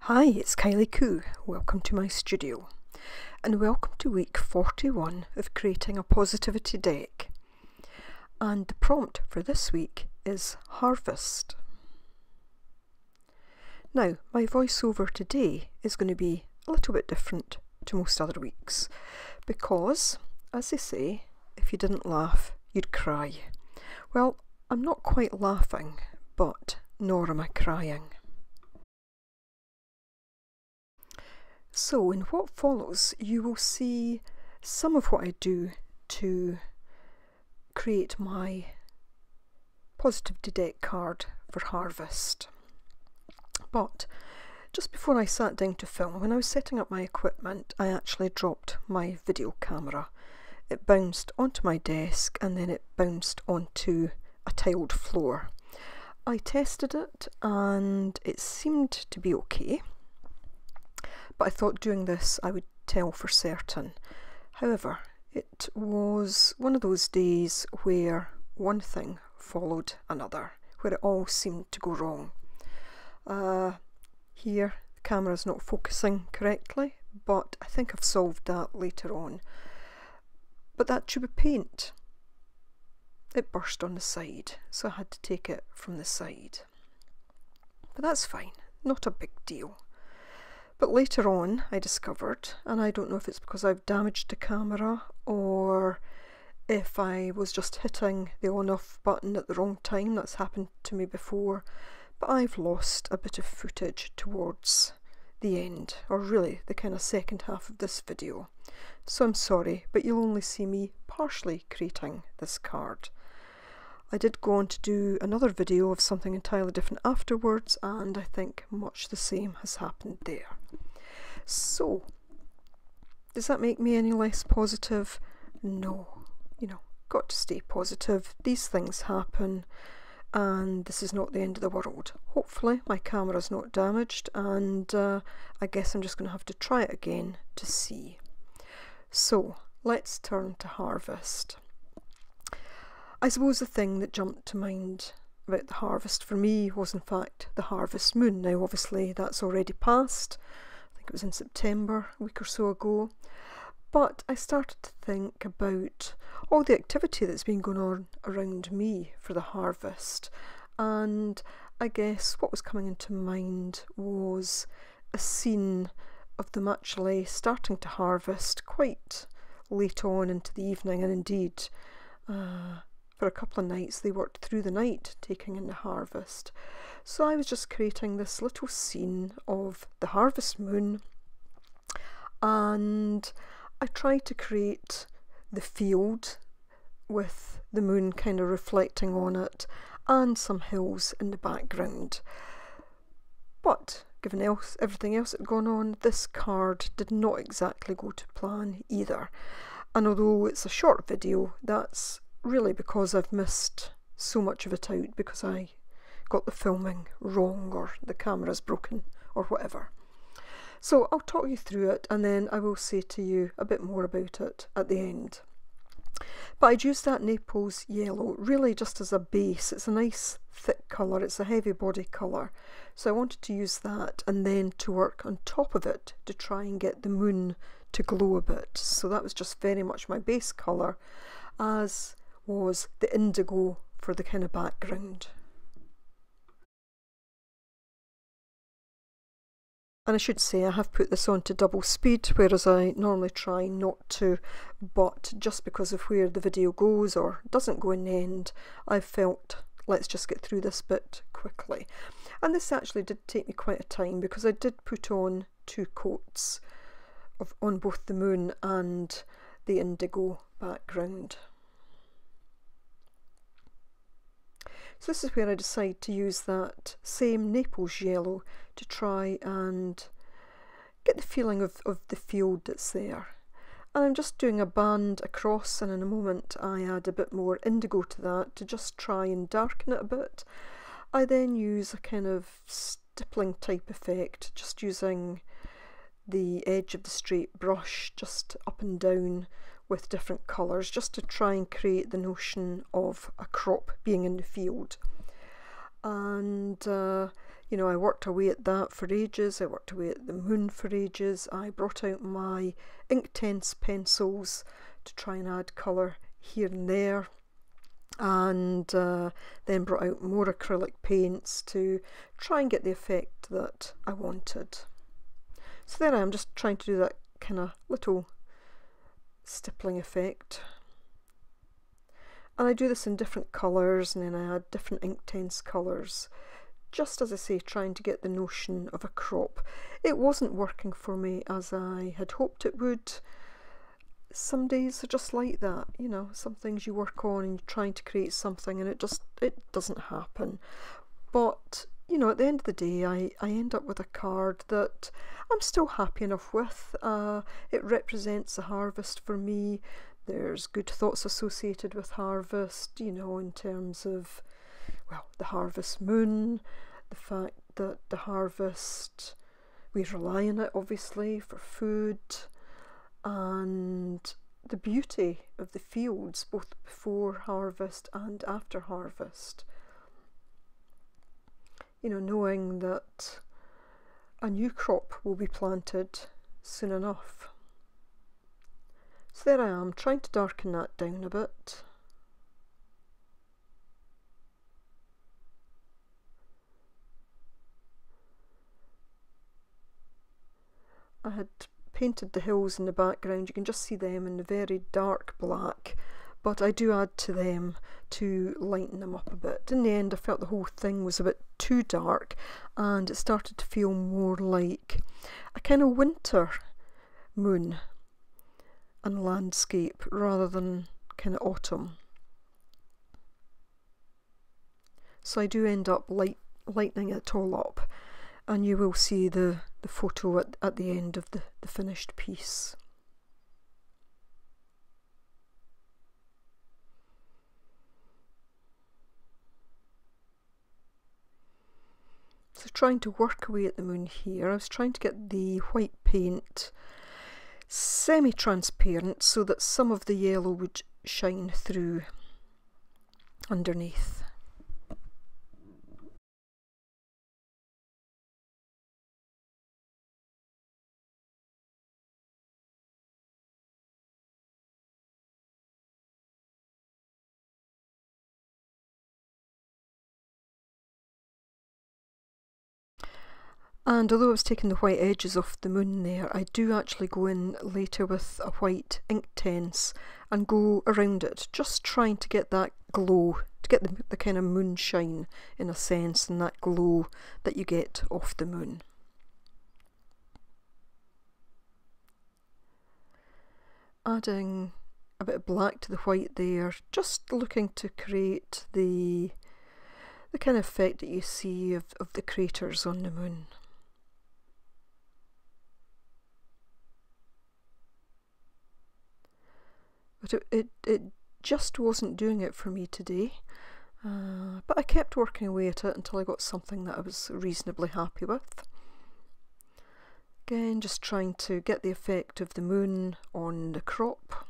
Hi, it's Kylie Coo. Welcome to my studio, and welcome to week 41 of creating a positivity deck. And the prompt for this week is harvest. Now, my voiceover today is going to be a little bit different to most other weeks because, as they say, if you didn't laugh, you'd cry. Well, I'm not quite laughing, but nor am I crying. So in what follows, you will see some of what I do to create my positivity deck card for harvest. But just before I sat down to film, when I was setting up my equipment, I actually dropped my video camera. It bounced onto my desk and then it bounced onto a tiled floor. I tested it and it seemed to be okay. But I thought doing this I would tell for certain. However, it was one of those days where one thing followed another, where it all seemed to go wrong. Here the camera's not focusing correctly, but I think I've solved that later on. But that tube of paint, it burst on the side, so I had to take it from the side. But that's fine, not a big deal. But later on I discovered, and I don't know if it's because I've damaged the camera or if I was just hitting the on-off button at the wrong time. That's happened to me before, but I've lost a bit of footage towards the end, or really the kind of second half of this video. So I'm sorry, but you'll only see me partially creating this card. I did go on to do another video of something entirely different afterwards, and I think much the same has happened there. So, does that make me any less positive? No. Got to stay positive. These things happen, and this is not the end of the world. Hopefully my camera's not damaged, and I guess I'm just going to have to try it again to see. So, let's turn to harvest. I suppose the thing that jumped to mind about the harvest for me was in fact the harvest moon. Now obviously that's already passed. I think it was in September, a week or so ago. But I started to think about all the activity that's been going on around me for the harvest. And I guess what was coming into mind was a scene of them actually starting to harvest quite late on into the evening, and indeed for a couple of nights they worked through the night taking in the harvest. So I was just creating this little scene of the harvest moon, and I tried to create the field with the moon kind of reflecting on it and some hills in the background. But given everything else that had gone on, this card did not exactly go to plan either. And although it's a short video, that's really because I've missed so much of it out because I got the filming wrong or the camera's broken or whatever. So I'll talk you through it and then I will say to you a bit more about it at the end. But I'd used that Naples yellow really just as a base. It's a nice thick colour, it's a heavy body colour. So I wanted to use that and then to work on top of it to try and get the moon to glow a bit. So that was just very much my base colour, as was the indigo for the kind of background. And I should say I have put this on to double speed, whereas I normally try not to, but just because of where the video goes or doesn't go in the end, I felt let's just get through this bit quickly. And this actually did take me quite a time because I did put on 2 coats on both the moon and the indigo background. So this is where I decide to use that same Naples yellow to try and get the feeling of the field that's there. And I'm just doing a band across, and in a moment I add a bit more indigo to that to just try and darken it a bit. I then use a kind of stippling type effect, just using the edge of the straight brush just up and down with different colours, just to try and create the notion of a crop being in the field. And You know, I worked away at that for ages. I worked away at the moon for ages. I brought out my Inktense pencils to try and add colour here and there, and then brought out more acrylic paints to try and get the effect that I wanted. So there I am, just trying to do that kind of little stippling effect. And I do this in different colours, and then I add different Inktense colours, just as I say, trying to get the notion of a crop. It wasn't working for me as I had hoped it would. Some days are just like that, you know, some things you work on and you're trying to create something and it doesn't happen. But, you know, at the end of the day, I end up with a card that I'm still happy enough with. It represents a harvest for me. There's good thoughts associated with harvest, you know, in terms of, well, the harvest moon, the fact that the harvest, we rely on it obviously for food, and the beauty of the fields both before harvest and after harvest. You know, knowing that a new crop will be planted soon enough. So there I am, trying to darken that down a bit. I had painted the hills in the background. You can just see them in the very dark black, but I do add to them to lighten them up a bit. In the end, I felt the whole thing was a bit too dark, and it started to feel more like a kind of winter moon and landscape rather than kind of autumn. So I do end up lightening it all up, and you will see the photo at the end of the finished piece. So trying to work away at the moon here, I was trying to get the white paint semi-transparent so that some of the yellow would shine through underneath. And although I was taking the white edges off the moon there, I do actually go in later with a white Inktense and go around it, just trying to get that glow, to get the kind of moonshine in a sense, and that glow that you get off the moon. Adding a bit of black to the white there, just looking to create the kind of effect that you see of the craters on the moon. But it just wasn't doing it for me today. But I kept working away at it until I got something that I was reasonably happy with. Again, just trying to get the effect of the moon on the crop.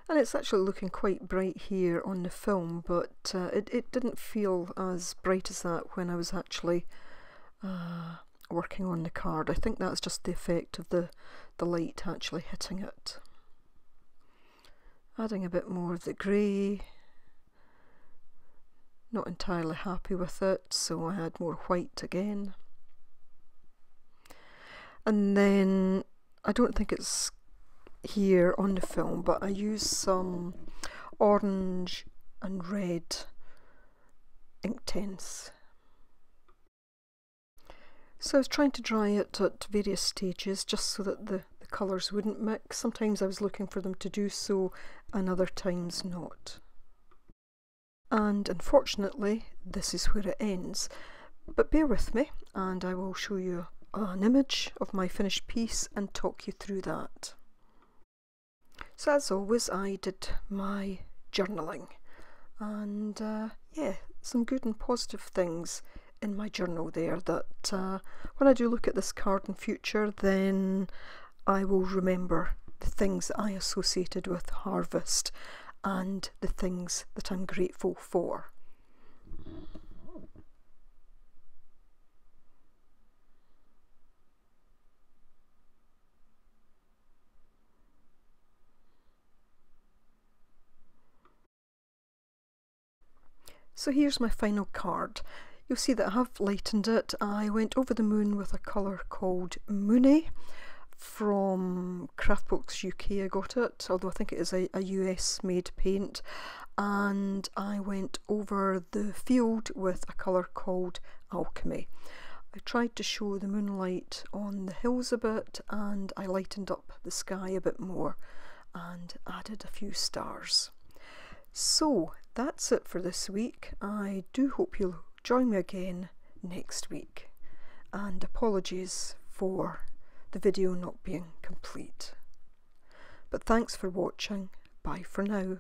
And it's actually looking quite bright here on the film, but it didn't feel as bright as that when I was actually working on the card. I think that's just the effect of the light actually hitting it. Adding a bit more of the grey. Not entirely happy with it, so I add more white again. And then, I don't think it's here on the film, but I use some orange and red Inktense. So I was trying to dry it at various stages just so that the colours wouldn't mix. Sometimes I was looking for them to do so, and other times not. And unfortunately this is where it ends, but bear with me and I will show you an image of my finished piece and talk you through that. So as always, I did my journaling, and yeah, some good and positive things in my journal there that when I do look at this card in future, then I will remember the things that I associated with harvest and the things that I'm grateful for. So here's my final card. You'll see that I have lightened it. I went over the moon with a colour called Moony. From Craftbooks UK I got it, although I think it is a US made paint, and I went over the field with a colour called Alchemy. I tried to show the moonlight on the hills a bit, and I lightened up the sky a bit more and added a few stars. So that's it for this week. I do hope you'll join me again next week, and apologies for the video not being complete. But thanks for watching. Bye for now.